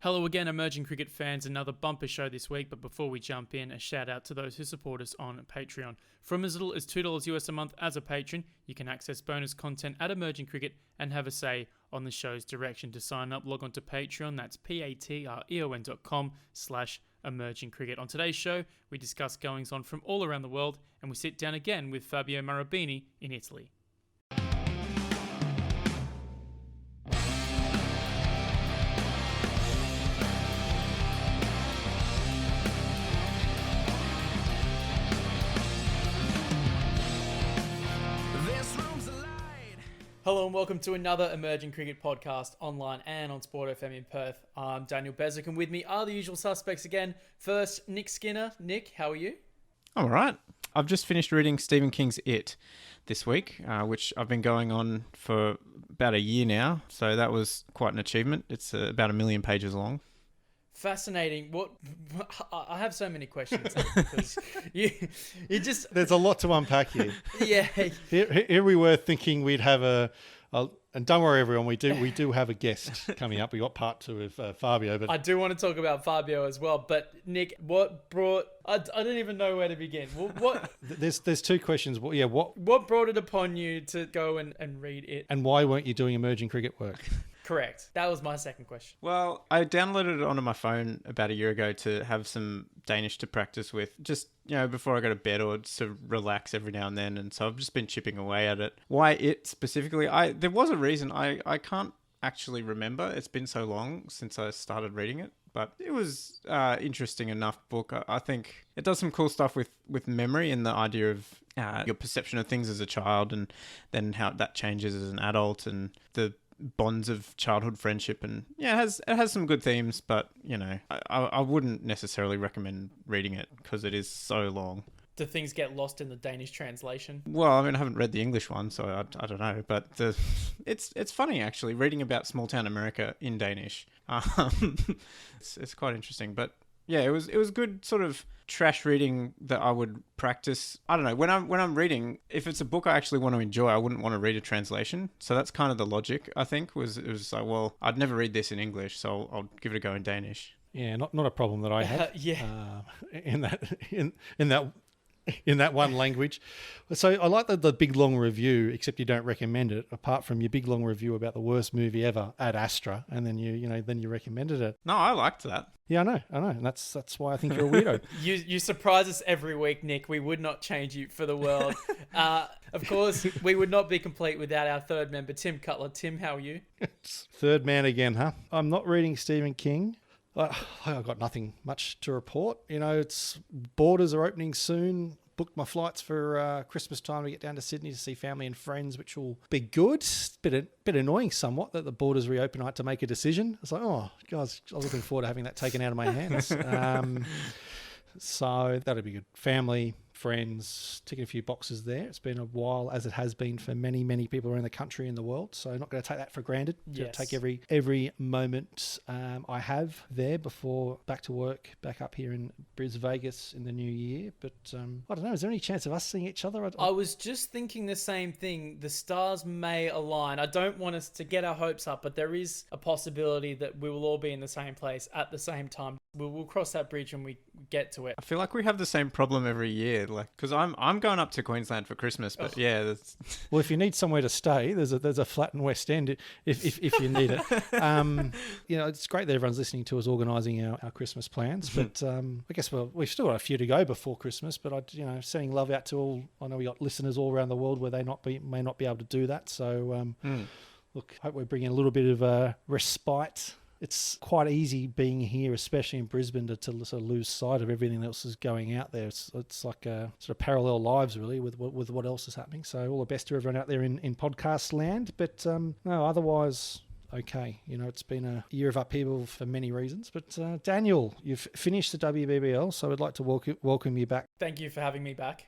Hello again, emerging cricket fans. Another bumper show this week, but before we jump in, a shout out to those who support us on Patreon. From as little as $2 US a month as a patron, you can access bonus content at Emerging Cricket and have a say on the show's direction. To sign up, log on to Patreon. That's patreon.com/emerging cricket. On today's show, we discuss goings on from all around the world, and we sit down again with Fabio Marabini in Italy. Hello and welcome to another Emerging Cricket podcast online and on Sport FM in Perth. I'm Daniel Bezic and with me are the usual suspects again. First, Nick Skinner. Nick, how are you? I'm all right. I've just finished reading Stephen King's It this week, which I've been going on for about a year now. So that was quite an achievement. It's about 1 million pages long. Fascinating. I have so many questions because you just... There's a lot to unpack here. Yeah. Here we were thinking we'd have and don't worry everyone, we do have a guest coming up. We got part 2 of Fabio, but I do want to talk about Fabio as well. But Nick, what brought? I don't even know where to begin. What? There's 2 questions. What brought it upon you to go and read it? And why weren't you doing emerging cricket work? Correct. That was my second question. Well, I downloaded it onto my phone about a year ago to have some Danish to practice with, just, before I go to bed or just to relax every now and then. And so I've just been chipping away at it. Why it specifically? There was a reason. I can't actually remember. It's been so long since I started reading it. But it was interesting enough book. I think it does some cool stuff with memory and the idea of your perception of things as a child and then how that changes as an adult and the bonds of childhood friendship. And it has some good themes, but I wouldn't necessarily recommend reading it because it is so long. Do things get lost in the Danish translation? Well, I haven't read the English one, so I don't know. But it's funny actually reading about small town America in Danish. It's quite interesting, but yeah, it was good sort of trash reading that I would practice. I don't know, when I'm reading, if it's a book I actually want to enjoy, I wouldn't want to read a translation. So that's kind of the logic, I think, it was like, well, I'd never read this in English, so I'll give it a go in Danish. Yeah, not a problem that I have. In that one language. So I like the big long review, except you don't recommend it, apart from your big long review about the worst movie ever, Ad Astra, and then you recommended it. No, I liked that. Yeah, I know, and that's why I think you're a weirdo. You surprise us every week, Nick. We would not change you for the world. Of course, we would not be complete without our third member, Tim Cutler. Tim, how are you? Third man again, huh? I'm not reading Stephen King. I've got nothing much to report. It's borders are opening soon. Booked my flights for Christmas time to get down to Sydney to see family and friends, which will be good. Bit annoying somewhat that the borders reopen. I had to make a decision. I was like, oh, guys, I was looking forward to having that taken out of my hands. So that'll be good. Family, friends, ticking a few boxes there. It's been a while, as it has been for many, many people around the country and the world. So I'm not going to take that for granted. Yes. Take every moment I have there before back to work, back up here in Vegas in the new year. But I don't know, is there any chance of us seeing each other? I was just thinking the same thing. The stars may align. I don't want us to get our hopes up, but there is a possibility that we will all be in the same place at the same time. We'll cross that bridge when we get to it. I feel like we have the same problem every year, because I'm going up to Queensland for Christmas, but that's... Well, if you need somewhere to stay, there's a flat in West End if you need it. It's great that everyone's listening to us organising our Christmas plans, but I guess we've still got a few to go before Christmas. But sending love out to all. I know we got listeners all around the world where they may not be able to do that. So look, hope we're bringing a little bit of respite. It's quite easy being here, especially in Brisbane, to sort of lose sight of everything else is going out there. It's like sort of parallel lives, really, with what else is happening. So all the best to everyone out there in podcast land. But no, otherwise, okay. It's been a year of upheaval for many reasons. But Daniel, you've finished the WBBL, so I'd like to welcome you back. Thank you for having me back.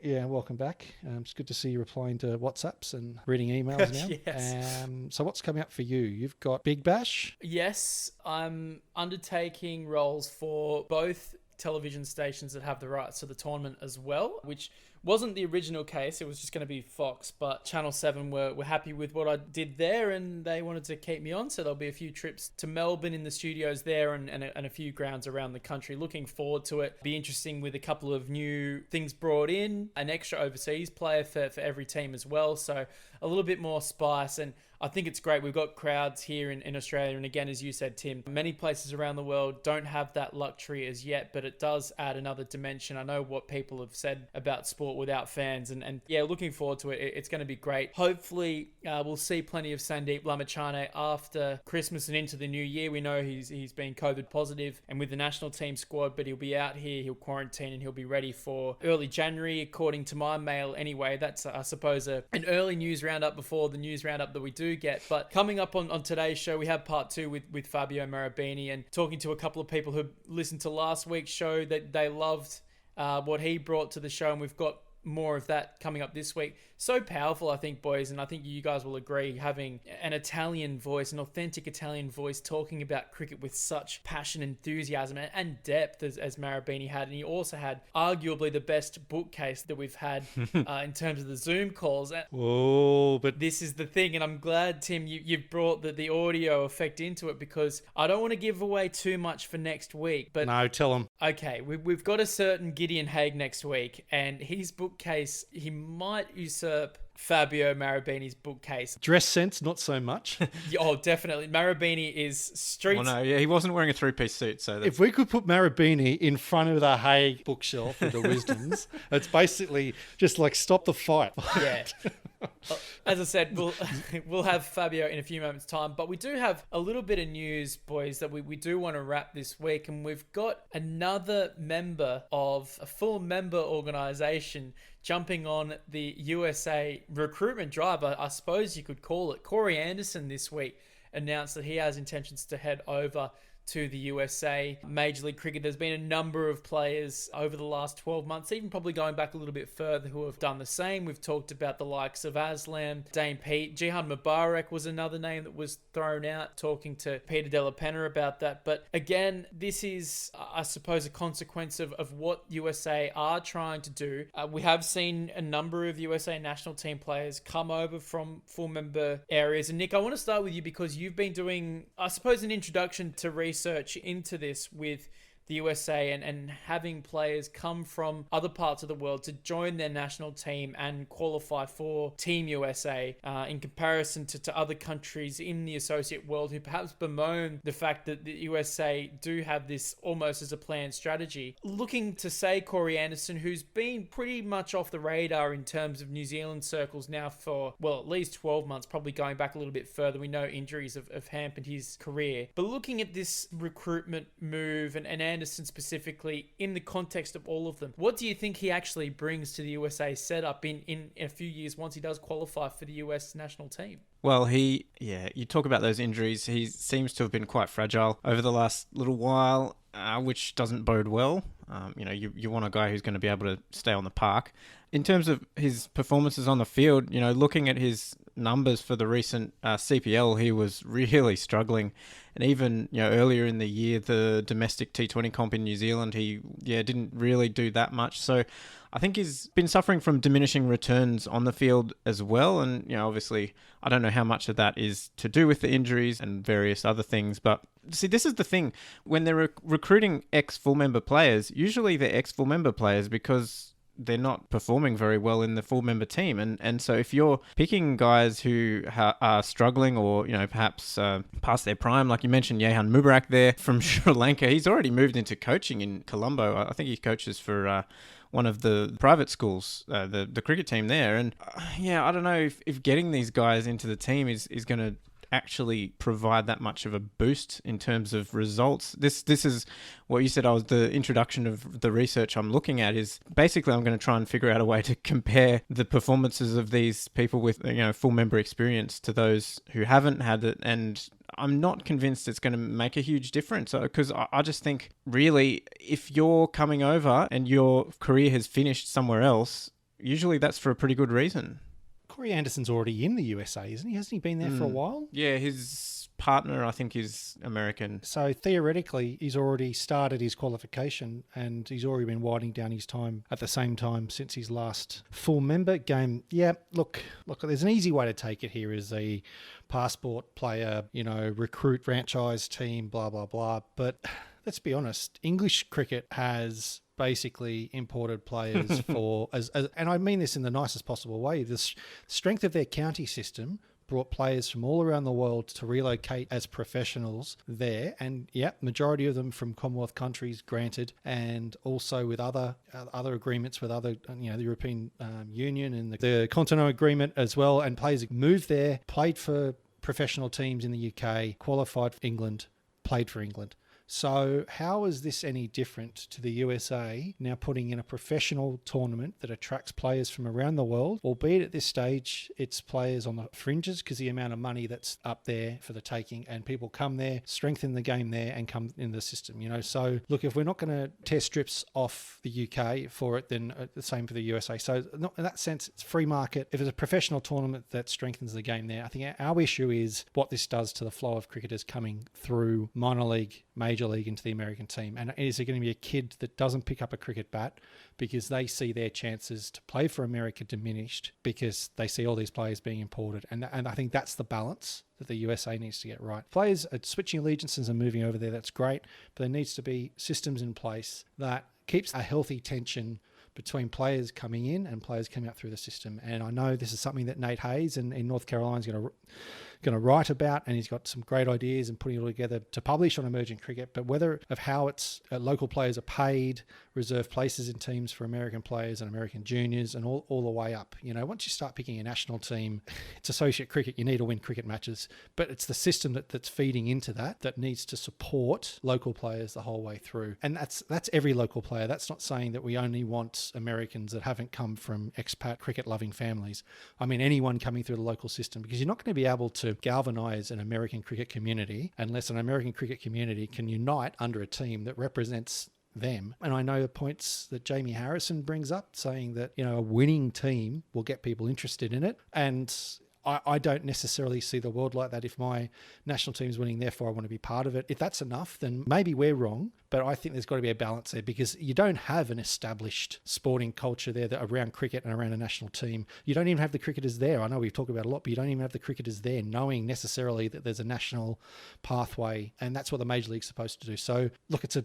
Yeah, welcome back. It's good to see you replying to WhatsApps and reading emails now. Yes. So what's coming up for you? You've got Big Bash? Yes, I'm undertaking roles for both television stations that have the rights to the tournament as well, which Wasn't the original case. It was just going to be Fox, but Channel 7 were happy with what I did there, and they wanted to keep me on. So there'll be a few trips to Melbourne in the studios there, and a few grounds around the country. Looking forward to it. Be interesting with a couple of new things brought in, an extra overseas player for every team as well. So a little bit more spice, and I think it's great. We've got crowds here in Australia, and again, as you said, Tim, many places around the world don't have that luxury as yet, but it does add another dimension. I know what people have said about sport without fans, and yeah, looking forward to it. It's going to be great. Hopefully, we'll see plenty of Sandeep Lamachane after Christmas and into the new year. We know he's been COVID positive and with the national team squad, but he'll be out here, he'll quarantine, and he'll be ready for early January, according to my mail anyway. That's, I suppose, an early news roundup before the news roundup that we do get. But coming up on today's show, we have part 2 with Fabio Marabini, and talking to a couple of people who listened to last week's show that they loved what he brought to the show, and we've got more of that coming up this week. So powerful, I think, boys, and I think you guys will agree, having an Italian voice, an authentic Italian voice, talking about cricket with such passion, enthusiasm, and depth as Marabini had. And he also had arguably the best bookcase that we've had in terms of the Zoom calls. Whoa, but this is the thing, and I'm glad, Tim, you've brought the audio effect into it, because I don't want to give away too much for next week. But no, tell him. Okay, we've got a certain Gideon Haigh next week, and his bookcase, he might usurp Fabio Marabini's bookcase. Dress sense, not so much. Oh, definitely. Marabini is streets. Well, no, yeah, he wasn't wearing a 3-piece suit, so if we could put Marabini in front of the Hay bookshelf with the wisdoms, it's basically just like stop the fight. Yeah. As I said, we'll have Fabio in a few moments' time, but we do have a little bit of news, boys, that we do want to wrap this week, and we've got another member of a full member organisation jumping on the USA recruitment drive, I suppose you could call it. Corey Anderson this week announced that he has intentions to head over to the USA Major League Cricket. There's been a number of players over the last 12 months, even probably going back a little bit further, who have done the same. We've talked about the likes of Aslam, Dane Pete, Jihan Mubarak was another name that was thrown out, talking to Peter Della Penna about that. But again, this is, I suppose, a consequence of what USA are trying to do. We have seen a number of USA national team players come over from full member areas. And Nick, I want to start with you, because you've been doing, I suppose, an introduction to research into this with the USA and having players come from other parts of the world to join their national team and qualify for Team USA in comparison to other countries in the associate world who perhaps bemoan the fact that the USA do have this almost as a planned strategy. Looking to say Corey Anderson, who's been pretty much off the radar in terms of New Zealand circles now for, well, at least 12 months, probably going back a little bit further. We know injuries have hampered his career. But looking at this recruitment move and Anderson specifically in the context of all of them, what do you think he actually brings to the USA setup in a few years once he does qualify for the US national team? Well, you talk about those injuries. He seems to have been quite fragile over the last little while, which doesn't bode well. You want a guy who's going to be able to stay on the park. In terms of his performances on the field, looking at his numbers for the recent CPL, he was really struggling. And even, earlier in the year, the domestic T20 comp in New Zealand, he didn't really do that much. So I think he's been suffering from diminishing returns on the field as well. And, obviously, I don't know how much of that is to do with the injuries and various other things. But see, this is the thing. When they're recruiting ex-full member players, usually they're ex-full member players because they're not performing very well in the full member team. And so if you're picking guys who are struggling or, perhaps past their prime, like you mentioned, Jehan Mubarak there from Sri Lanka, he's already moved into coaching in Colombo. I think he coaches for one of the private schools, the cricket team there. And I don't know if getting these guys into the team is going to actually provide that much of a boost in terms of results. This is what you said. The introduction of the research I'm looking at is basically I'm going to try and figure out a way to compare the performances of these people with full member experience to those who haven't had it, and I'm not convinced it's going to make a huge difference, because I just think really if you're coming over and your career has finished somewhere else, usually that's for a pretty good reason. Corey Anderson's already in the USA, isn't he? Hasn't he been there for a while? Yeah, he's partner, I think, is American. So theoretically, he's already started his qualification and he's already been winding down his time at the same time since his last full member game. Yeah, look, there's an easy way to take it here as a passport player, recruit franchise team, blah, blah, blah. But let's be honest, English cricket has basically imported players and I mean this in the nicest possible way. The strength of their county system brought players from all around the world to relocate as professionals there. And majority of them from Commonwealth countries, granted, and also with other agreements with other, the European Union and the Continental Agreement as well. And players moved there, played for professional teams in the UK, qualified for England, played for England. So how is this any different to the USA now putting in a professional tournament that attracts players from around the world, albeit at this stage it's players on the fringes because the amount of money that's up there for the taking, and people come there, strengthen the game there and come in the system, So look, if we're not going to tear strips off the UK for it, then the same for the USA. So in that sense, it's free market. If it's a professional tournament that strengthens the game there, I think our issue is what this does to the flow of cricketers coming through minor league, major league into the American team. And is there going to be a kid that doesn't pick up a cricket bat because they see their chances to play for America diminished because they see all these players being imported? And I think that's the balance that the USA needs to get right. Players are switching allegiances and moving over there. That's great. But there needs to be systems in place that keeps a healthy tension between players coming in and players coming out through the system. And I know this is something that Nate Hayes in North Carolina is going to write about, and he's got some great ideas and putting it all together to publish on emerging cricket. But whether of how it's local players are paid, reserve places in teams for American players and American juniors, and all the way up. Once you start picking a national team, it's associate cricket. You need to win cricket matches, but it's the system that's feeding into that needs to support local players the whole way through. And that's every local player. That's not saying that we only want Americans that haven't come from expat cricket-loving families. I mean, anyone coming through the local system, because you're not going to be able to galvanize an American cricket community unless an American cricket community can unite under a team that represents them. And I know the points that Jamie Harrison brings up, saying that, a winning team will get people interested in it. And I don't necessarily see the world like that. If my national team's winning, therefore I want to be part of it. If that's enough, then maybe we're wrong. But I think there's got to be a balance there, because you don't have an established sporting culture there around cricket and around a national team. You don't even have the cricketers there. I know we've talked about it a lot, but you don't even have the cricketers there knowing necessarily that there's a national pathway, and that's what the Major League's supposed to do. So look, it's an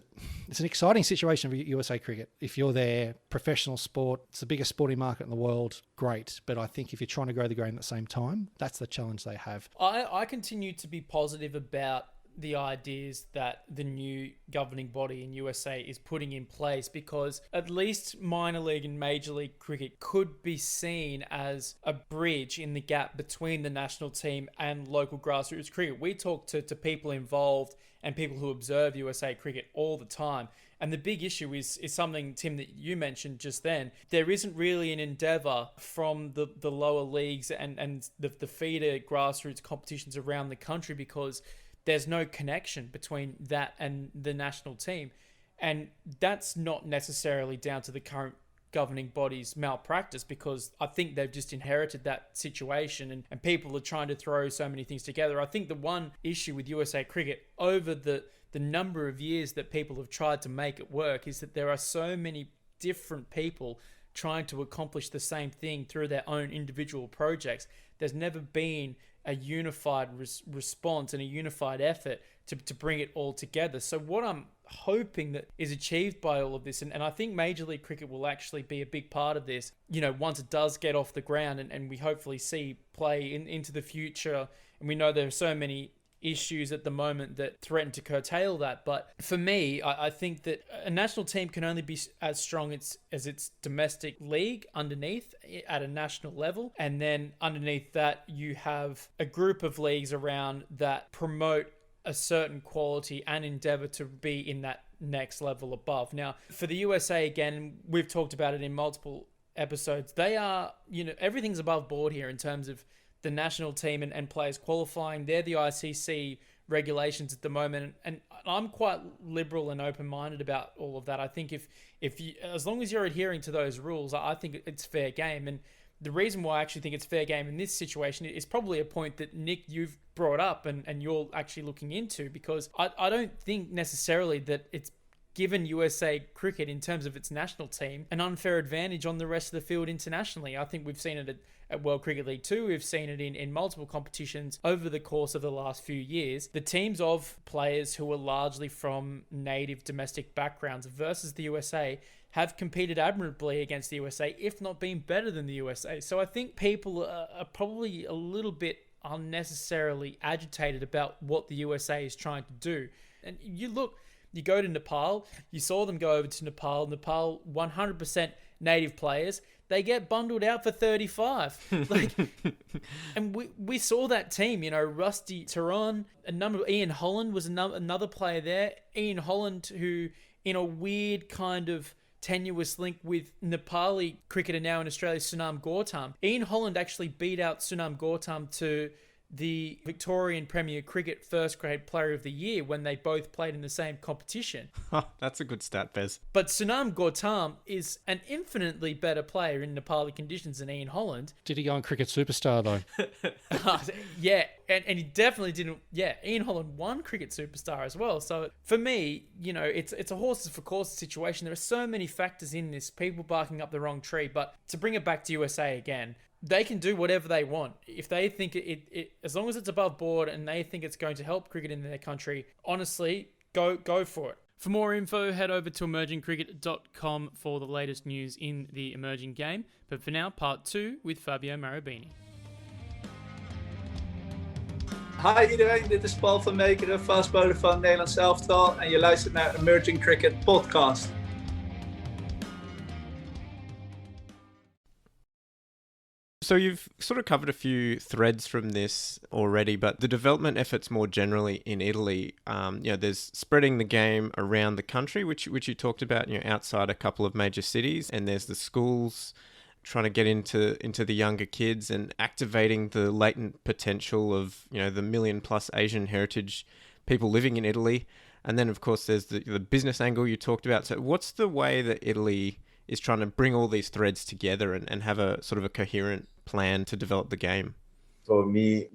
exciting situation for USA cricket. If you're there, professional sport, it's the biggest sporting market in the world, great. But I think if you're trying to grow the game at the same time, that's the challenge they have. I continue to be positive about the ideas that the new governing body in USA is putting in place, because at least minor league and major league cricket could be seen as a bridge in the gap between the national team and local grassroots cricket. We talk to people involved and people who observe USA cricket all the time. And the big issue is something, Tim, that you mentioned just then. There isn't really an endeavour from the lower leagues and the feeder grassroots competitions around the country, because there's no connection between that and the national team. And that's not necessarily down to the current governing body's malpractice, because I think they've just inherited that situation and people are trying to throw so many things together. I think the one issue with USA cricket over the number of years that people have tried to make it work is that there are so many different people trying to accomplish the same thing through their own individual projects. There's never been a unified response and a unified effort to bring it all together. So what I'm hoping that is achieved by all of this, and I think Major League Cricket will actually be a big part of this, once it does get off the ground and we hopefully see play into the future. And we know there are so many issues at the moment that threaten to curtail that. But for me, I think that a national team can only be as strong as its domestic league underneath at a national level. And then underneath that, you have a group of leagues around that promote a certain quality and endeavor to be in that next level above. Now, for the USA, again, we've talked about it in multiple episodes. They are, everything's above board here in terms of the national team and players qualifying. They're the ICC regulations at the moment, and I'm quite liberal and open-minded about all of that. I think if you, as long as you're adhering to those rules, I think it's fair game. And the reason why I actually think it's fair game in this situation is probably a point that, Nick, you've brought up and you're actually looking into, because I don't think necessarily that it's given USA Cricket, in terms of its national team, an unfair advantage on the rest of the field internationally. I think we've seen it at World Cricket League 2. We've seen it in multiple competitions over the course of the last few years. The teams of players who are largely from native domestic backgrounds versus the USA have competed admirably against the USA, if not been better than the USA. So I think people are probably a little bit unnecessarily agitated about what the USA is trying to do. And you go to Nepal, you saw them go over to Nepal, 100% native players, they get bundled out for 35. And we saw that team, Rusty Tehran, Ian Holland was another player there. Ian Holland, who in a weird kind of tenuous link with Nepali cricketer now in Australia, Sunam Gautam. Ian Holland actually beat out Sunam Gautam to the Victorian Premier Cricket First Grade Player of the Year when they both played in the same competition. That's a good stat, Bez. But Sunam Gautam is an infinitely better player in Nepali conditions than Ian Holland. Did he go on Cricket Superstar, though? Yeah, and he definitely didn't. Yeah, Ian Holland won Cricket Superstar as well. So for me, it's a horses for courses situation. There are so many factors in this, people barking up the wrong tree. But to bring it back to USA again, they can do whatever they want. If they think it as long as it's above board and they think it's going to help cricket in their country, honestly, go for it. For more info, head over to emergingcricket.com for the latest news in the emerging game. But for now, part 2 with Fabio Marabini. Hi iedereen, dit is Paul van Meekeren, fastbowler van Nederlands Elftal en je luistert naar Emerging Cricket Podcast. So you've sort of covered a few threads from this already, but the development efforts more generally in Italy, there's spreading the game around the country, which you talked about, outside a couple of major cities, and there's the schools trying to get into the younger kids and activating the latent potential of, the 1 million plus Asian heritage people living in Italy. And then, of course, there's the business angle you talked about. So what's the way that Italy is trying to bring all these threads together and have a sort of a coherent plan to develop the game? For me,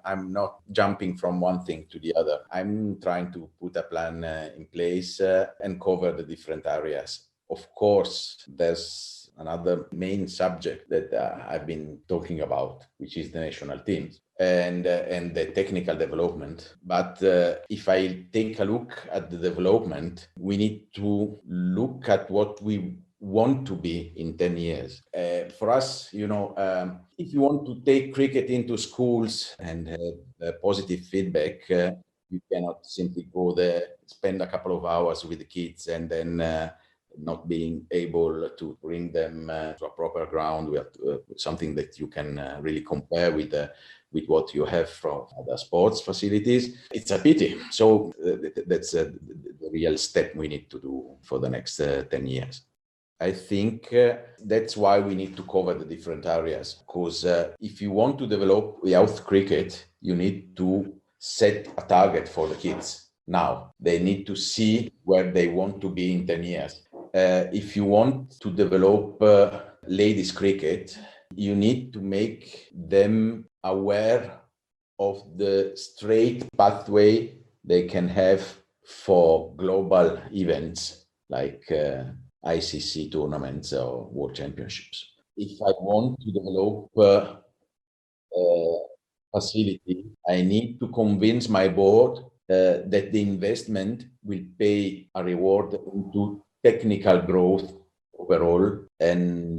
I'm not jumping from one thing to the other. I'm trying to put a plan in place and cover the different areas. Of course, there's another main subject that I've been talking about, which is the national teams and the technical development. But if I take a look at the development, we need to look at what we want to be in 10 years. For us, if you want to take cricket into schools and have positive feedback, you cannot simply go there, spend a couple of hours with the kids and then not being able to bring them to a proper ground with something that you can really compare with what you have from other sports facilities. It's a pity. So that's the real step we need to do for the next 10 years. I think that's why we need to cover the different areas, because if you want to develop youth cricket, you need to set a target for the kids. Now, they need to see where they want to be in 10 years. If you want to develop ladies cricket, you need to make them aware of the straight pathway they can have for global events like ICC tournaments or World Championships. If I want to develop a facility, I need to convince my board that the investment will pay a reward into technical growth overall and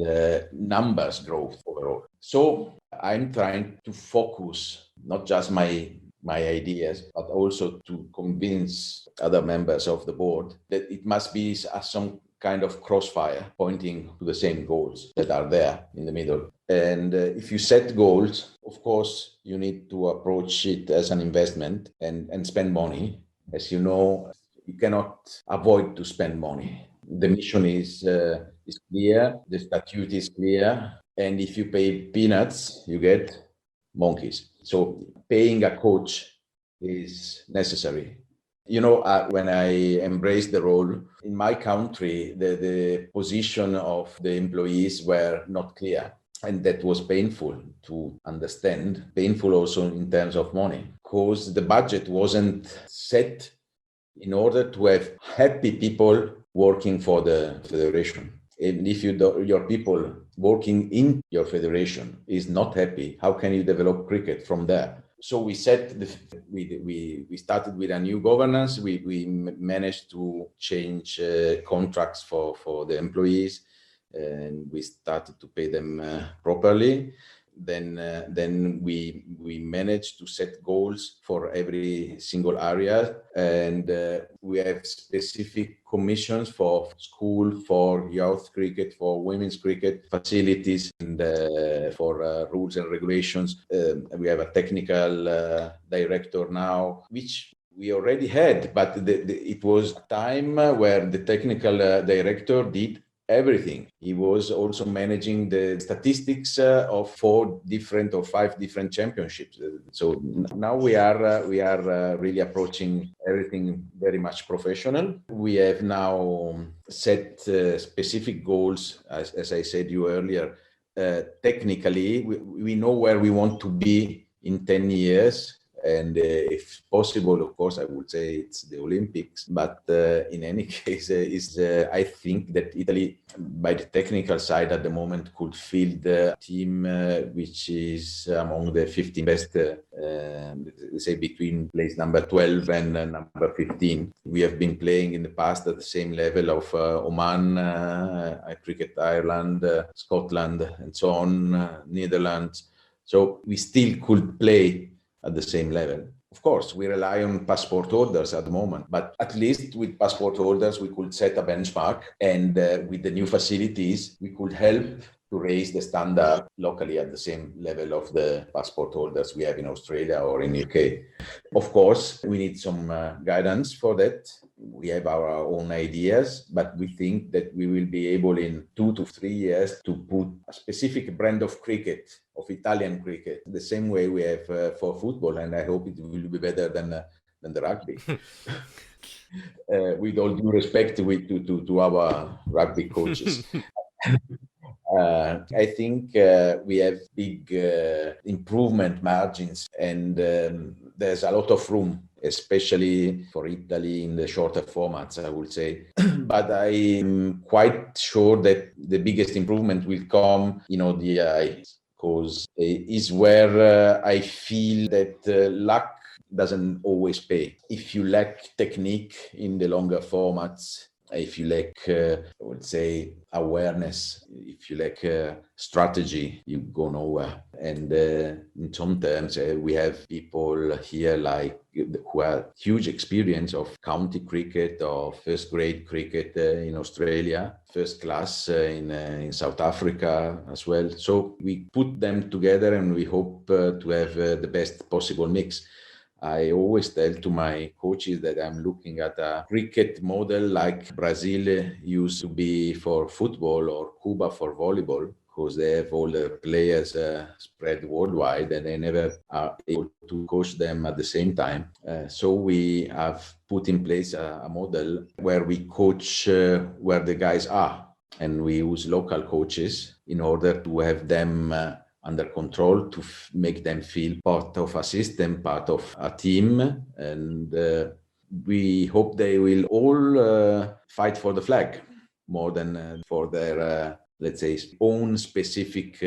numbers growth overall. So I'm trying to focus not just my ideas, but also to convince other members of the board that it must be some kind of crossfire pointing to the same goals that are there in the middle. And if you set goals, of course, you need to approach it as an investment and spend money. As you know, you cannot avoid to spend money. The mission is clear, the statute is clear, and if you pay peanuts, you get monkeys. So paying a coach is necessary. When I embraced the role, in my country, the position of the employees were not clear. And that was painful to understand, painful also in terms of money, because the budget wasn't set in order to have happy people working for the federation. And if your people working in your federation is not happy, how can you develop cricket from there? So we started with a new governance. We managed to change contracts for the employees, and we started to pay them properly. Then we managed to set goals for every single area, and we have specific commissions for school, for youth cricket, for women's cricket facilities, and for rules and regulations. We have a technical director now, which we already had, but it was a time where the technical director did everything. He was also managing the statistics of 4 different or 5 different championships. So now we are really approaching everything very much professional. We have now set specific goals, as I said you earlier. Technically, we know where we want to be in 10 years. And if possible, of course, I would say it's the Olympics. But in any case, I think that Italy, by the technical side at the moment, could field a team which is among the 15 best, say between place number 12 and number 15. We have been playing in the past at the same level of Oman, Cricket Ireland, Scotland, and so on, Netherlands. So we still could play at the same level. Of course, we rely on passport holders at the moment, but at least with passport holders, we could set a benchmark, and with the new facilities, we could help to raise the standard locally at the same level of the passport holders we have in Australia or in UK. Of course, we need some guidance for that. We have our own ideas, but we think that we will be able in 2 to 3 years to put a specific brand of cricket, of Italian cricket, the same way we have for football, and I hope it will be better than the rugby. With all due respect to our rugby coaches. I think we have big improvement margins, and there's a lot of room, especially for Italy in the shorter formats, I would say. But I'm quite sure that the biggest improvement will come in ODI, because it is where I feel that luck doesn't always pay. If you lack technique in the longer formats, if you lack, I would say, awareness, if you lack strategy, you go nowhere. And in some terms, we have people here who have huge experience of county cricket or first grade cricket in Australia, first class in South Africa as well. So we put them together, and we hope to have the best possible mix. I always tell to my coaches that I'm looking at a cricket model like Brazil used to be for football, or Cuba for volleyball, because they have all the players spread worldwide, and they never are able to coach them at the same time. So we have put in place a model where we coach where the guys are, and we use local coaches in order to have them under control, to make them feel part of a system, part of a team. And we hope they will all fight for the flag more than for their, let's say, own specific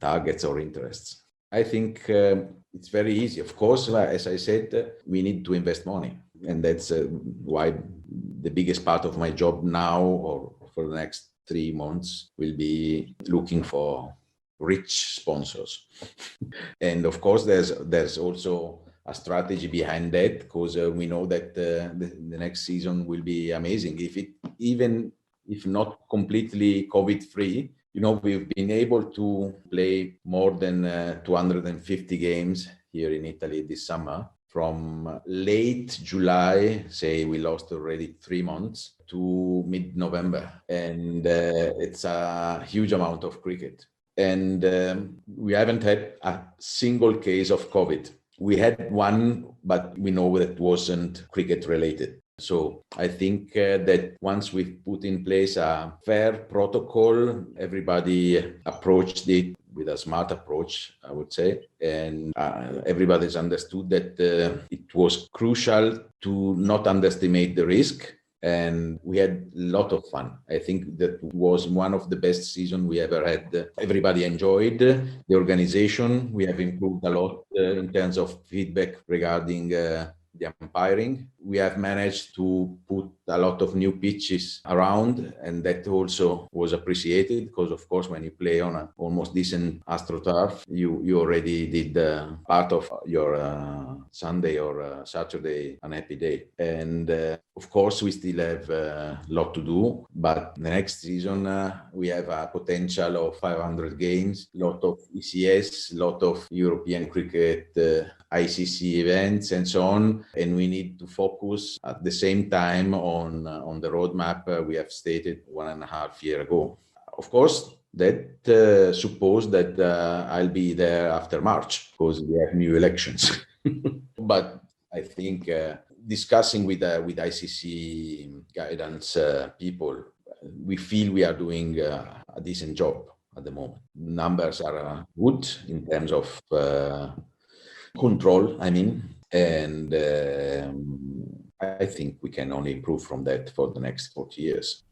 targets or interests. I think it's very easy. Of course, as I said, we need to invest money. And that's why the biggest part of my job now, or for the next 3 months, will be looking for rich sponsors. And of course, there's also a strategy behind that, because we know that the next season will be amazing. Even if not completely COVID-free, we've been able to play more than 250 games here in Italy this summer. From late July, say we lost already 3 months, to mid-November. And it's a huge amount of cricket. And we haven't had a single case of COVID. We had one, but we know that wasn't cricket related. So I think that once we've put in place a fair protocol, everybody approached it with a smart approach, I would say. And everybody's understood that it was crucial to not underestimate the risk. And we had a lot of fun. I think that was one of the best seasons we ever had. Everybody enjoyed the organization. We have improved a lot in terms of feedback regarding the umpiring. We have managed to put a lot of new pitches around, and that also was appreciated because, of course, when you play on an almost decent AstroTurf, you already did part of your Sunday or Saturday an happy day. And of course, we still have a lot to do, but the next season we have a potential of 500 games, lot of ECS, lot of European cricket, ICC events, and so on. And we need to focus at the same time on the roadmap we have stated 1.5 years ago. Of course, that suppose that I'll be there after March because we have new elections. But I think discussing with ICC guidance people, we feel we are doing a decent job at the moment. Numbers are good in terms of control, I mean, and I think we can only improve from that for the next 40 years.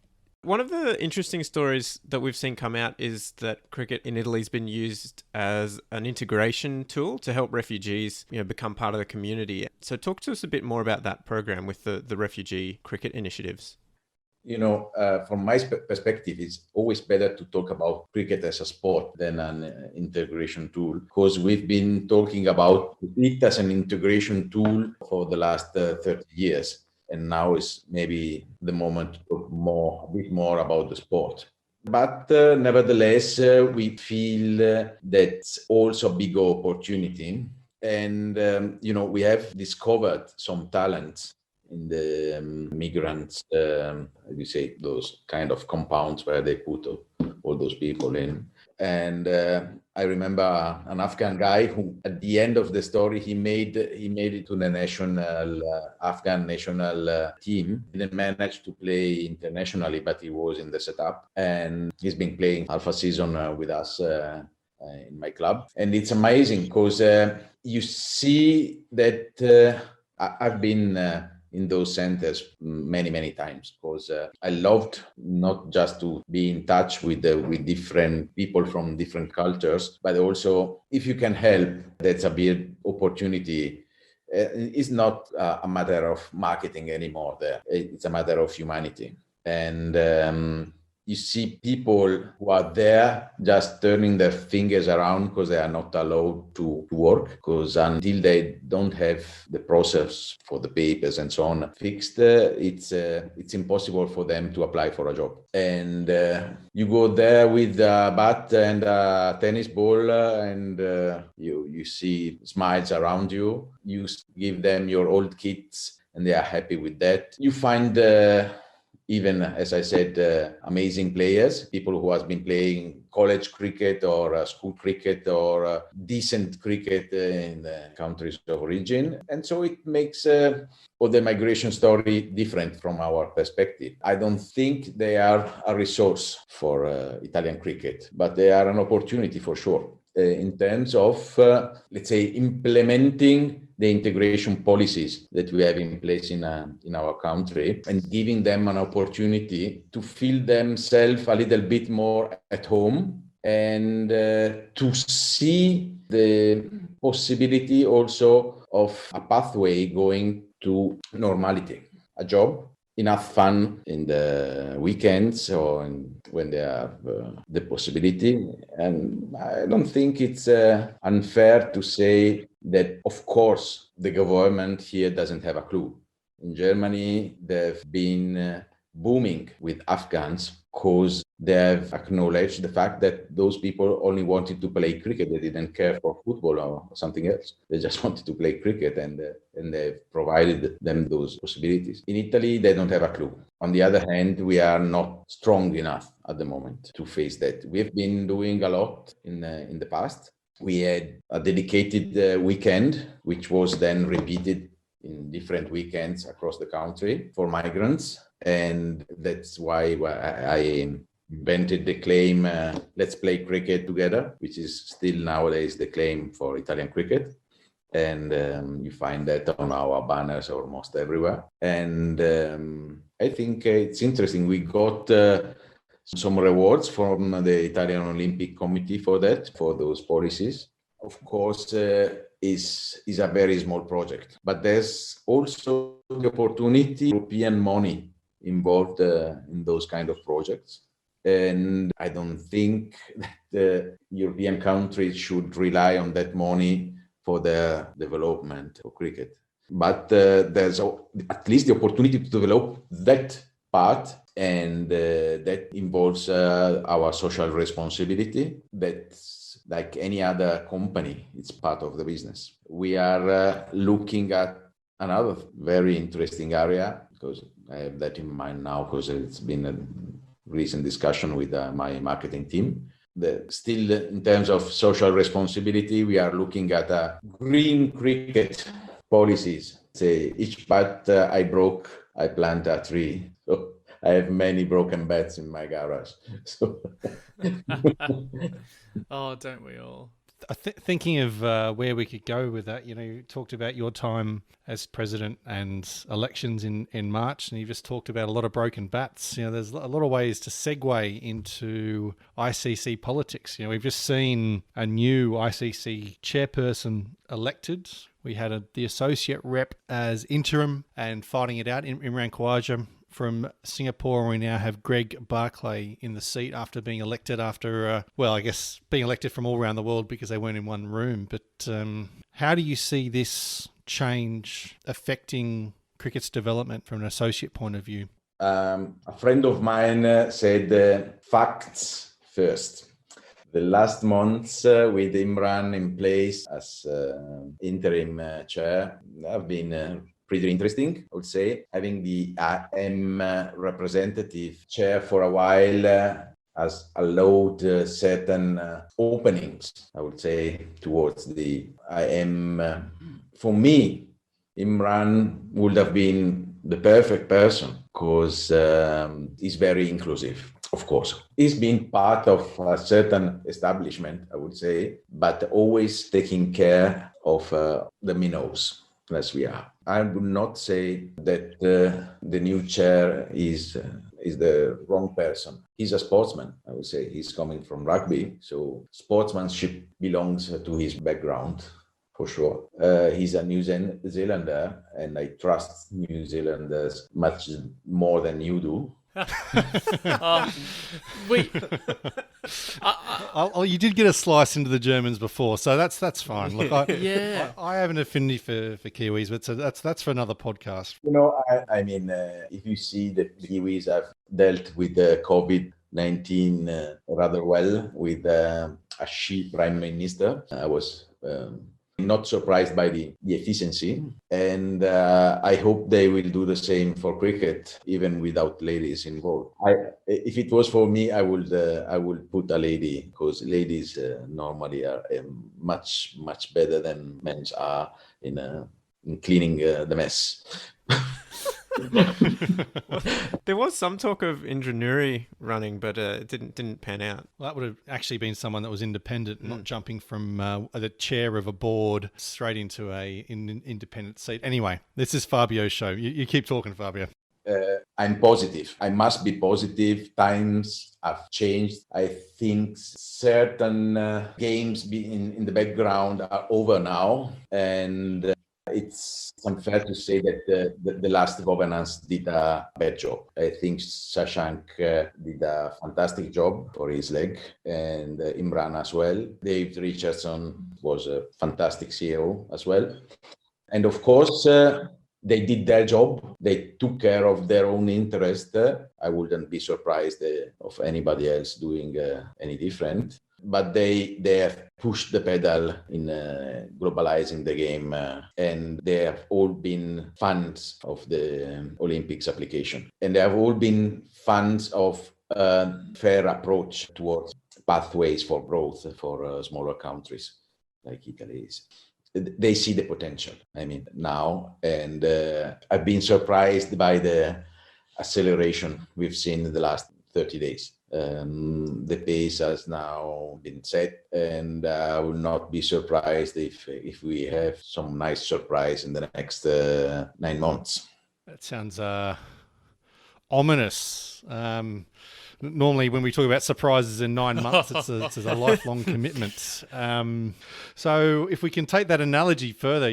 One of the interesting stories that we've seen come out is that cricket in Italy has been used as an integration tool to help refugees, become part of the community. So talk to us a bit more about that program with the refugee cricket initiatives. From my perspective, it's always better to talk about cricket as a sport than an integration tool, because we've been talking about it as an integration tool for the last 30 years. And now is maybe the moment to talk a bit more about the sport. But nevertheless, we feel that's also a big opportunity. And, we have discovered some talents in the migrants, those kind of compounds where they put all those people in. And I remember an Afghan guy who, at the end of the story, he made it to the Afghan national team. Didn't manage to play internationally, but he was in the setup, and he's been playing half a season with us in my club. And it's amazing because you see that I've been in those centers many times, because I loved not just to be in touch with different people from different cultures, but also if you can help, that's a big opportunity. It's not a matter of marketing anymore there. It's a matter of humanity. And you see people who are there just turning their fingers around because they are not allowed to work, because until they don't have the process for the papers and so on fixed, it's impossible for them to apply for a job. And you go there with a bat and a tennis ball, and you see smiles around you. You give them your old kits and they are happy with that. You find even, as I said, amazing players, people who have been playing college cricket or school cricket or decent cricket in the countries of origin. And so it makes all the migration story different from our perspective. I don't think they are a resource for Italian cricket, but they are an opportunity for sure in terms of, let's say, implementing the integration policies that we have in place in our country, and giving them an opportunity to feel themselves a little bit more at home, and to see the possibility also of a pathway going to normality, a job, enough fun in the weekends or when they have the possibility. And I don't think it's unfair to say that, of course, the government here doesn't have a clue. In Germany, they've been booming with Afghans because they have acknowledged the fact that those people only wanted to play cricket. They didn't care for football or something else. They just wanted to play cricket, and they've provided them those possibilities. In Italy, they don't have a clue. On the other hand, we are not strong enough at the moment to face that. We've been doing a lot in the past. We had a dedicated weekend, which was then repeated in different weekends across the country for migrants. And that's why invented the claim, let's play cricket together, which is still nowadays the claim for Italian cricket. And you find that on our banners almost everywhere. And I think it's interesting. We got some rewards from the Italian Olympic Committee for that, for those policies. Of course, is a very small project, but there's also the opportunity, European money involved in those kind of projects. And I don't think that the European countries should rely on that money for their development of cricket. But there's at least the opportunity to develop that part, and that involves our social responsibility. That's like any other company, it's part of the business. We are looking at another very interesting area, because I have that in mind now, because it's been a recent discussion with my marketing team. Still, in terms of social responsibility, we are looking at green cricket policies. Say, each bat I broke, I plant a tree. So I have many broken bats in my garage. So Oh, don't we all? Thinking of where we could go with that, you talked about your time as president and elections in March, and you just talked about a lot of broken bats. There's a lot of ways to segue into ICC politics. We've just seen a new ICC chairperson elected. We had the associate rep as interim and fighting it out, Imran Khawaja from Singapore. We now have Greg Barclay in the seat after being elected being elected from all around the world because they weren't in one room. But how do you see this change affecting cricket's development from an associate point of view? A friend of mine said facts first. The last months with Imran in place as interim chair have been pretty interesting, I would say. Having the IM representative chair for a while has allowed certain openings, I would say, towards the IM. For me, Imran would have been the perfect person, because he's very inclusive. Of course, he's been part of a certain establishment, I would say, but always taking care of the minnows, as we are. I would not say that the new chair is the wrong person. He's a sportsman, I would say. He's coming from rugby, so sportsmanship belongs to his background, for sure. He's a New Zealander, and I trust New Zealanders much more than you do. You did get a slice into the Germans before, so that's fine. Look, I have an affinity for Kiwis, but so that's for another podcast. I mean, if you see that the Kiwis have dealt with the COVID-19 rather well with a she prime minister, I was not surprised by the efficiency, and I hope they will do the same for cricket, even without ladies involved. If it was for me, I would put a lady, because ladies normally are much better than men are in cleaning the mess. There was some talk of Indranuri running, but it didn't pan out. Well, that would have actually been someone that was independent, not jumping from the chair of a board straight into an independent seat. Anyway, this is Fabio's show. You keep talking, Fabio. I'm positive. I must be positive. Times have changed. I think certain games in the background are over now, and it's unfair to say that the last governance did a bad job. I think Shashank did a fantastic job for his leg, and Imran as well. Dave Richardson was a fantastic CEO as well. And of course, they did their job. They took care of their own interest. I wouldn't be surprised of anybody else doing any different. But they have pushed the pedal in globalizing the game, and they have all been fans of the Olympics application. And they have all been fans of a fair approach towards pathways for growth for smaller countries like Italy is. They see the potential, now. And I've been surprised by the acceleration we've seen in the last 30 days. The pace has now been set, and I will not be surprised if we have some nice surprise in the next 9 months. That sounds ominous. Normally, when we talk about surprises in 9 months, it's a lifelong commitment. So, if we can take that analogy further,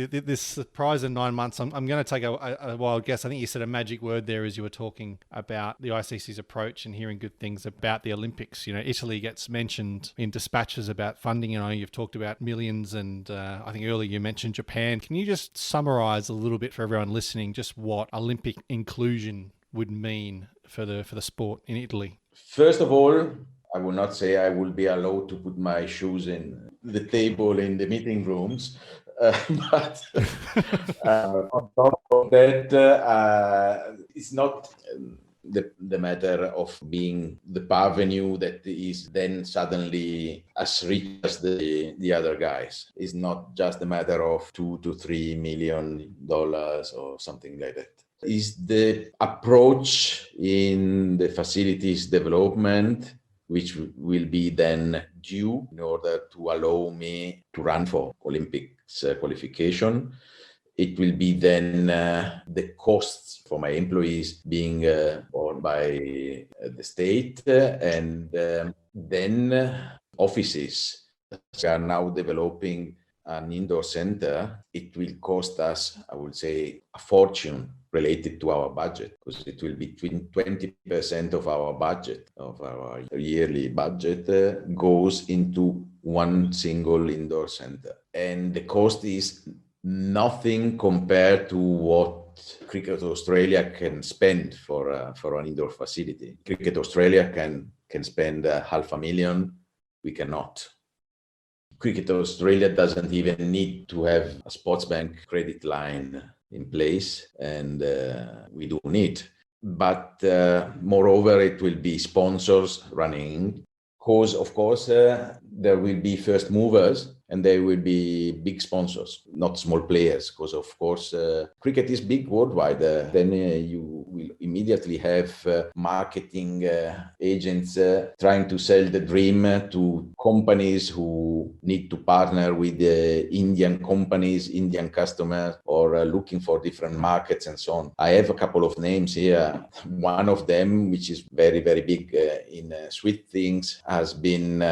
this surprise in 9 months, I'm going to take a wild guess. I think you said a magic word there as you were talking about the ICC's approach and hearing good things about the Olympics. Italy gets mentioned in dispatches about funding. You've talked about millions, and I think earlier you mentioned Japan. Can you just summarize a little bit for everyone listening just what Olympic inclusion would mean for the sport in Italy? First of all, I will not say I will be allowed to put my shoes in the table in the meeting rooms, but on top of that, it's not the matter of being the parvenu that is then suddenly as rich as the other guys. It's not just a matter of $2 to $3 million or something like that. Is the approach in the facilities development, which will be then due in order to allow me to run for Olympics qualification. It will be then the costs for my employees being borne by the state, and then offices. We are now developing an indoor center. It will cost us, I would say, a fortune related to our budget, because it will be between 20% of our budget, of our yearly budget, goes into one single indoor center. And the cost is nothing compared to what Cricket Australia can spend for an indoor facility. Cricket Australia can spend $500,000. We cannot. Cricket Australia doesn't even need to have a sports bank credit line in place, and we do need. But moreover, it will be sponsors running, because of course there will be first movers, and there will be big sponsors, not small players, because of course cricket is big worldwide. Then you will immediately have marketing agents trying to sell the dream to companies who need to partner with Indian companies, Indian customers, or looking for different markets and so on. I have a couple of names here. One of them, which is very, very big in sweet things, has been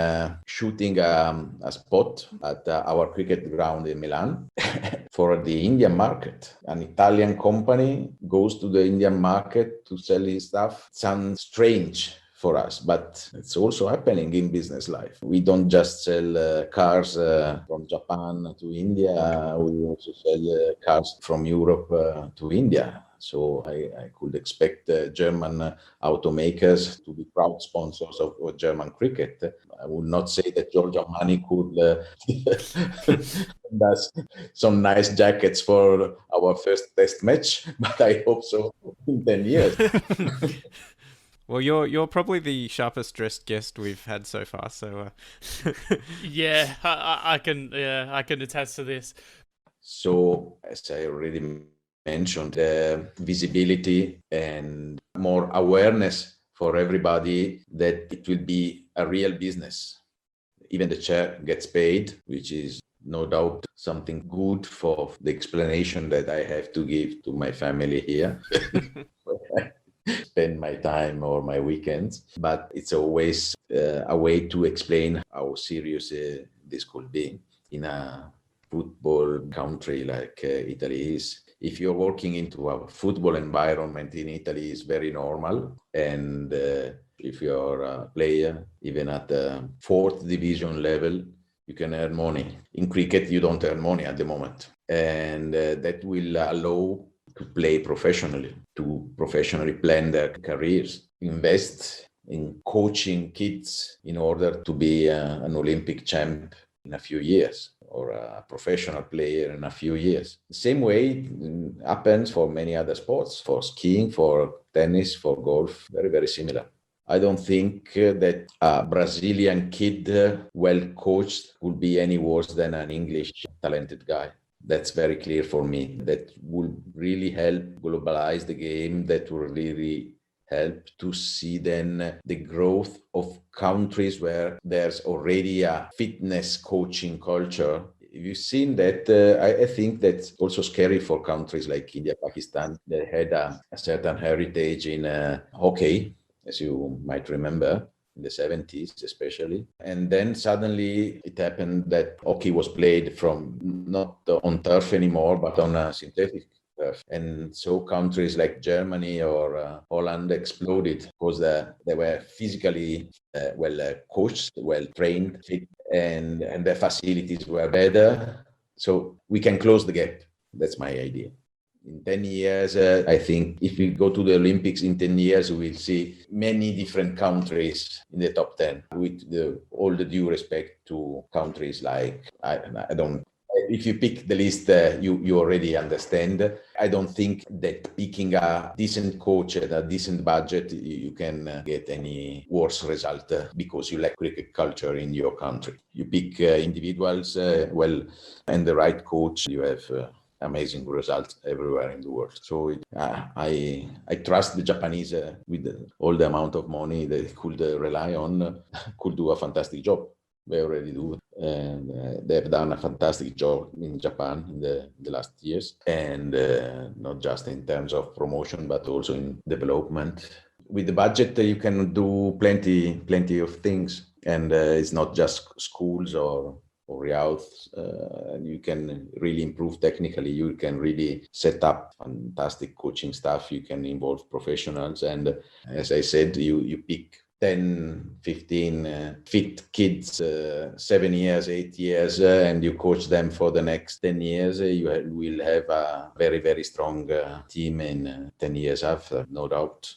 shooting a spot at our cricket ground in Milan for the Indian market. An Italian company goes to the Indian market to sell his stuff. Sounds strange for us, but it's also happening in business life. We don't just sell cars from Japan to India. We also sell cars from Europe to India. So I could expect German automakers to be proud sponsors of German cricket. I would not say that Giorgio Armani could send us some nice jackets for our first test match, but I hope so in 10 years. Well, you're probably the sharpest dressed guest we've had so far. So yeah, I can attest to this. So as I already mentioned, visibility and more awareness for everybody that it will be a real business. Even the chair gets paid, which is no doubt something good for the explanation that I have to give to my family here. Spend my time or my weekends, but it's always a way to explain how serious this could be in a football country like Italy is. If you're working into a football environment in Italy, is very normal, and if you're a player, even at the fourth division level, you can earn money. In cricket, you don't earn money at the moment, and that will allow to play professionally, to professionally plan their careers, invest in coaching kids in order to be an Olympic champ in a few years, or a professional player in a few years. The same way happens for many other sports, for skiing, for tennis, for golf, very, very similar. I don't think that a Brazilian kid, well coached, would be any worse than an English talented guy. That's very clear for me. That will really help globalize the game. That will really help to see then the growth of countries where there's already a fitness coaching culture. You've seen that. I think that's also scary for countries like India, Pakistan. They had a certain heritage in hockey, as you might remember, in the 70s especially. And then suddenly it happened that hockey was played from not on turf anymore, but on a synthetic turf. And so countries like Germany or Holland exploded because they were physically well coached, well trained, fit, and their facilities were better. So we can close the gap. That's my idea. In 10 years, I think if we go to the Olympics in 10 years, we will see many different countries in the top 10, with all the due respect to countries like, I don't, if you pick the list, you already understand. I don't think that picking a decent coach at a decent budget, you can get any worse result because you lack cricket culture in your country. You pick individuals well, and the right coach, you have amazing results everywhere in the world. So I trust the Japanese with all the amount of money they could rely on, could do a fantastic job. They already do, and they've done a fantastic job in Japan in the last years, and not just in terms of promotion, but also in development. With the budget, you can do plenty of things, and it's not just schools or youth. You can really improve technically. You can really set up fantastic coaching staff. You can involve professionals, and as I said, you pick 10, 15 fit kids, 7 years, 8 years, and you coach them for the next 10 years, you will have a very, very strong team in 10 years after, no doubt.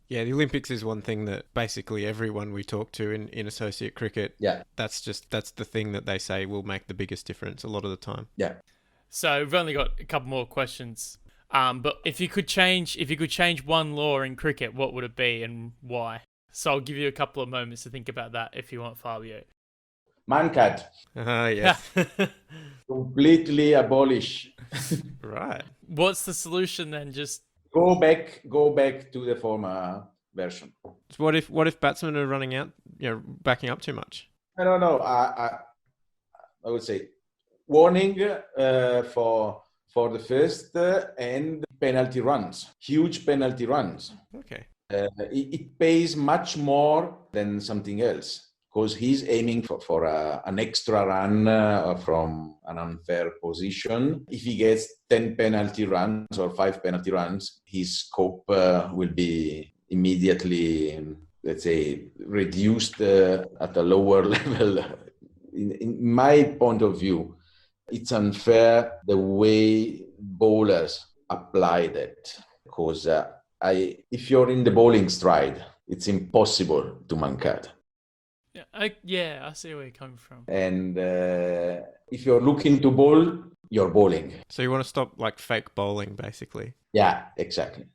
Yeah, the Olympics is one thing that basically everyone we talk to in associate cricket, that's the thing that they say will make the biggest difference a lot of the time. Yeah. So we've only got a couple more questions. But if you could change one law in cricket, what would it be and why? So I'll give you a couple of moments to think about that if you want, Fabio. Mankad. Yes. Completely abolish. Right. What's the solution then? Just go back to the former version. So what if batsmen are running out, backing up too much? I don't know. I would say warning for the first and penalty runs, huge penalty runs. Okay. It pays much more than something else because he's aiming for an extra run from an unfair position. If he gets 10 penalty runs or 5 penalty runs, his scope will be immediately, let's say, reduced at a lower level. In my point of view, it's unfair the way bowlers apply that because if you're in the bowling stride, it's impossible to mankad. Yeah, I see where you're coming from. And if you're looking to bowl, you're bowling. So you want to stop like fake bowling, basically. Yeah, exactly.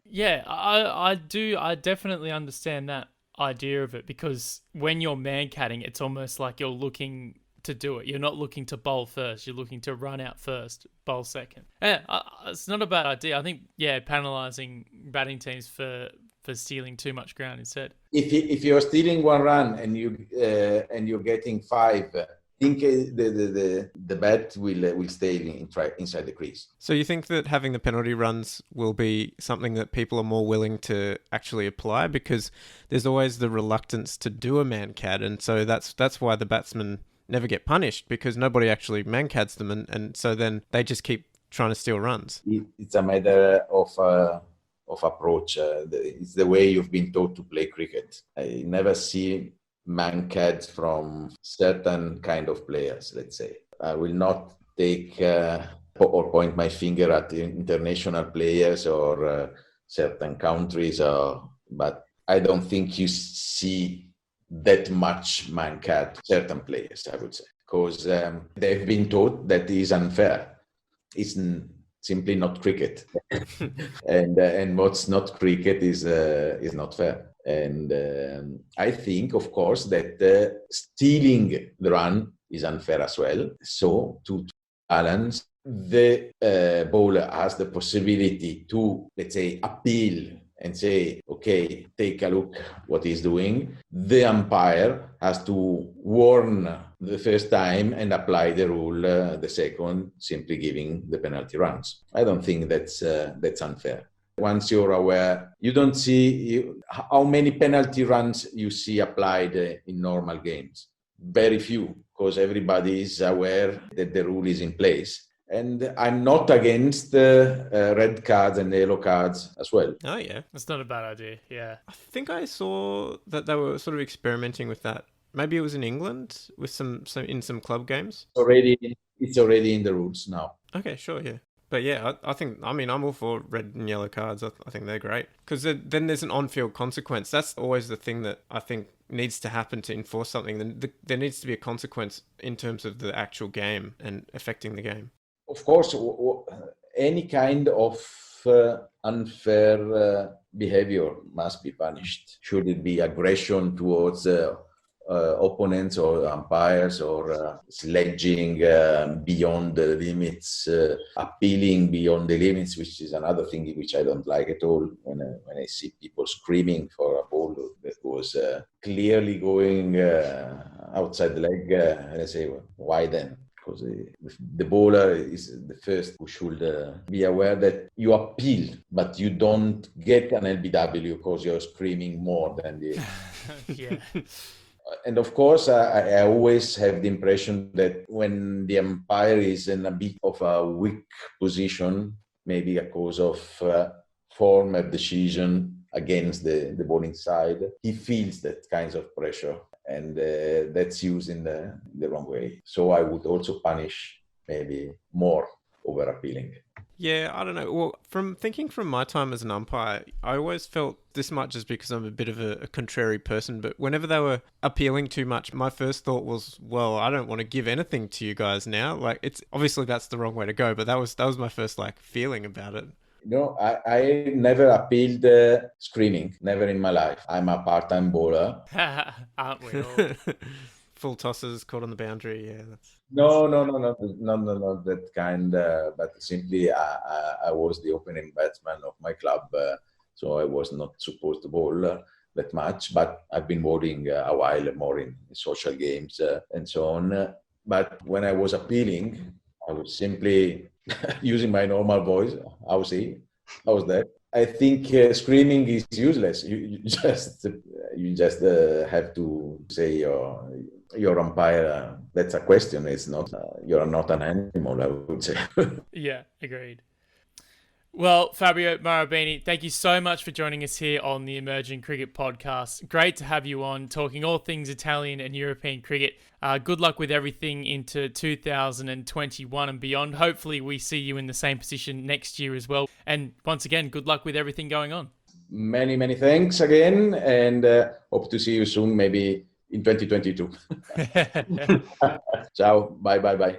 Yeah, I do. I definitely understand that idea of it because when you're mankading, it's almost like you're looking to do it. You're not looking to bowl first. You're looking to run out first, bowl second. Yeah, it's not a bad idea. I think, penalising batting teams for stealing too much ground instead. If you're stealing one run and you're getting 5, think the bat will stay inside the crease. So you think that having the penalty runs will be something that people are more willing to actually apply because there's always the reluctance to do a mankad, and so that's why the batsmen never get punished because nobody actually mankads them, and so then they just keep trying to steal runs. It's a matter of approach. It's the way you've been taught to play cricket. I never see mankads from certain kind of players, let's say. I will not take or point my finger at international players or certain countries, but I don't think you see that much mankad certain players, I would say, because they've been taught that is unfair. It's simply not cricket, and what's not cricket is not fair. And I think, of course, that stealing the run is unfair as well. So to balance, the bowler has the possibility to, let's say, appeal and say, okay, take a look what he's doing. The umpire has to warn the first time and apply the rule the second, simply giving the penalty runs. I don't think that's unfair. Once you're aware, you don't see how many penalty runs you see applied in normal games. Very few, because everybody is aware that the rule is in place. And I'm not against red cards and yellow cards as well. Oh, yeah. That's not a bad idea. Yeah. I think I saw that they were sort of experimenting with that. Maybe it was in England with some in some club games. It's already in the rules now. Okay, sure, yeah. But yeah, I think, I mean, I'm all for red and yellow cards. I think they're great. Because then there's an on-field consequence. That's always the thing that I think needs to happen to enforce something. Then there needs to be a consequence in terms of the actual game and affecting the game. Of course, any kind of unfair behavior must be punished. Should it be aggression towards opponents or umpires, or sledging beyond the limits, appealing beyond the limits, which is another thing which I don't like at all. When I see people screaming for a ball that was clearly going outside the leg, and I say, well, why then? Because the bowler is the first who should be aware that you appeal, but you don't get an LBW because you're screaming more than the... Yeah. And of course, I always have the impression that when the umpire is in a bit of a weak position, maybe because of former decision against the bowling side, he feels that kinds of pressure. And that's used in the wrong way. So I would also punish maybe more over appealing. Yeah, I don't know. Well, from my time as an umpire, I always felt, this might just because I'm a bit of a contrary person, but whenever they were appealing too much, my first thought was, well, I don't want to give anything to you guys now. Like, it's obviously that's the wrong way to go, but that was my first feeling about it. No, I never appealed screaming, never in my life. I'm a part-time bowler. Aren't we all? Full tosses caught on the boundary, yeah. No, that kind. But simply, I was the opening batsman of my club, so I was not supposed to bowl that much. But I've been bowling a while more in social games and so on. But when I was appealing, I was simply using my normal voice. How's that? I think screaming is useless. You just have to say your umpire. That's a question. It's not. You're not an animal, I would say. Yeah, agreed. Well, Fabio Marabini, thank you so much for joining us here on the Emerging Cricket Podcast. Great to have you on, talking all things Italian and European cricket. Good luck with everything into 2021 and beyond. Hopefully we see you in the same position next year as well. And once again, good luck with everything going on. Many, many thanks again, and hope to see you soon, maybe in 2022. Ciao, bye.